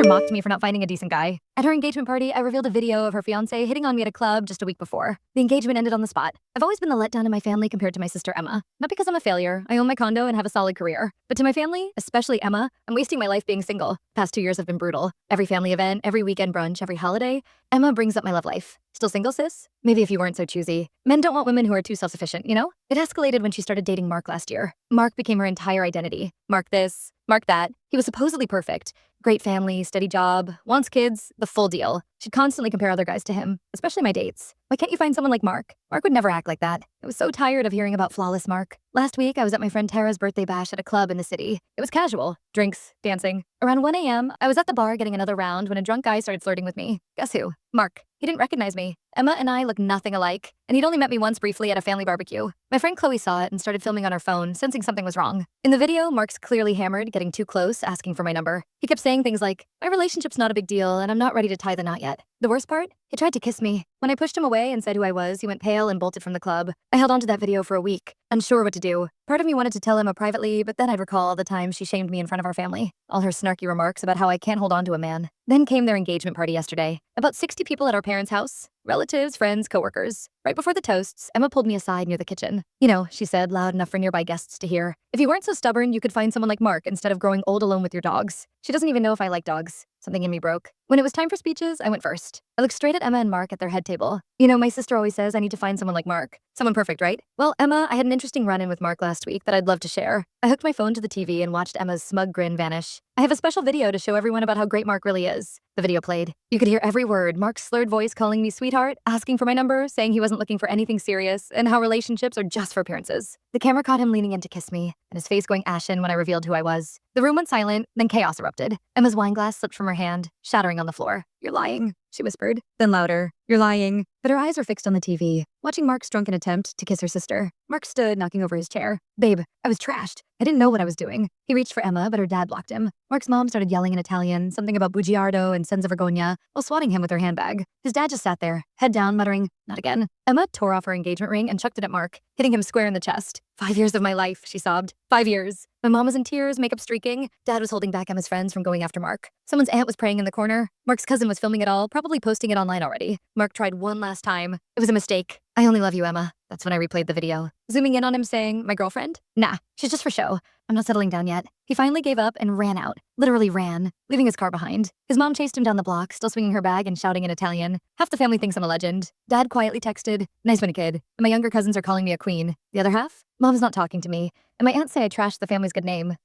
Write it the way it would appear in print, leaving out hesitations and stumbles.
mocked me for not finding a decent guy. At her engagement party, I revealed a video of her fiancé hitting on me at a club just a week before. The engagement ended on the spot. I've always been the letdown in my family compared to my sister Emma. Not because I'm a failure, I own my condo and have a solid career. But to my family, especially Emma, I'm wasting my life being single. Past 2 years have been brutal. Every family event, every weekend brunch, every holiday, Emma brings up my love life. Still single, sis? Maybe if you weren't so choosy. Men don't want women who are too self-sufficient, you know? It escalated when she started dating Mark last year. Mark became her entire identity. Mark this, Mark that. He was supposedly perfect. Great family, steady job, wants kids, the full deal. She'd constantly compare other guys to him, especially my dates. Why can't you find someone like Mark? Mark would never act like that. I was so tired of hearing about flawless Mark. Last week, I was at my friend Tara's birthday bash at a club in the city. It was casual. Drinks, dancing. Around 1 a.m., I was at the bar getting another round when a drunk guy started flirting with me. Guess who? Mark. He didn't recognize me. Emma and I look nothing alike, and he'd only met me once briefly at a family barbecue. My friend Chloe saw it and started filming on her phone, sensing something was wrong. In the video, Mark's clearly hammered, getting too close, asking for my number. He kept saying things like, "My relationship's not a big deal, and I'm not ready to tie the knot yet." The worst part? He tried to kiss me. When I pushed him away and said who I was, he went pale and bolted from the club. I held onto that video for a week, unsure what to do. Part of me wanted to tell Emma privately, but then I'd recall all the times she shamed me in front of our family. All her snarky remarks about how I can't hold on to a man. Then came their engagement party yesterday. About 60 people at our parents' house. Relatives, friends, coworkers. Right before the toasts, Emma pulled me aside near the kitchen. "You know," she said, loud enough for nearby guests to hear, "if you weren't so stubborn, you could find someone like Mark instead of growing old alone with your dogs." She doesn't even know if I like dogs. Something in me broke. When it was time for speeches, I went first. I looked straight at Emma and Mark at their head table. You know, my sister always says I need to find someone like Mark. Someone perfect, right? Well, Emma, I had an interesting run-in with Mark last week that I'd love to share. I hooked my phone to the TV and watched Emma's smug grin vanish. I have a special video to show everyone about how great Mark really is. The video played. You could hear every word, Mark's slurred voice calling me sweetheart, asking for my number, saying he wasn't looking for anything serious, and how relationships are just for appearances. The camera caught him leaning in to kiss me, and his face going ashen when I revealed who I was. The room went silent, then chaos erupted. Emma's wine glass slipped from her hand, shattering on the floor. "You're lying," she whispered. Then louder, "You're lying." But her eyes were fixed on the TV, watching Mark's drunken attempt to kiss her sister. Mark stood, knocking over his chair. "Babe, I was trashed. I didn't know what I was doing." He reached for Emma, but her dad blocked him. Mark's mom started yelling in Italian, something about bugiardo and senza vergogna, while swatting him with her handbag. His dad just sat there, head down, muttering, "Not again." Emma tore off her engagement ring and chucked it at Mark, hitting him square in the chest. "5 years of my life," she sobbed. 5 years. My mom was in tears, makeup streaking. Dad was holding back Emma's friends from going after Mark. Someone's aunt was praying in the corner. Mark's cousin was filming it all, probably posting it online already. Mark tried one last time. It was a mistake. "I only love you, Emma." That's when I replayed the video. Zooming in on him saying, "My girlfriend? Nah, she's just for show. I'm not settling down yet." He finally gave up and ran out. Literally ran, leaving his car behind. His mom chased him down the block, still swinging her bag and shouting in Italian. Half the family thinks I'm a legend. Dad quietly texted, "Nice one, kid." And my younger cousins are calling me a queen. The other half? Mom's not talking to me. And my aunts say I trashed the family's good name.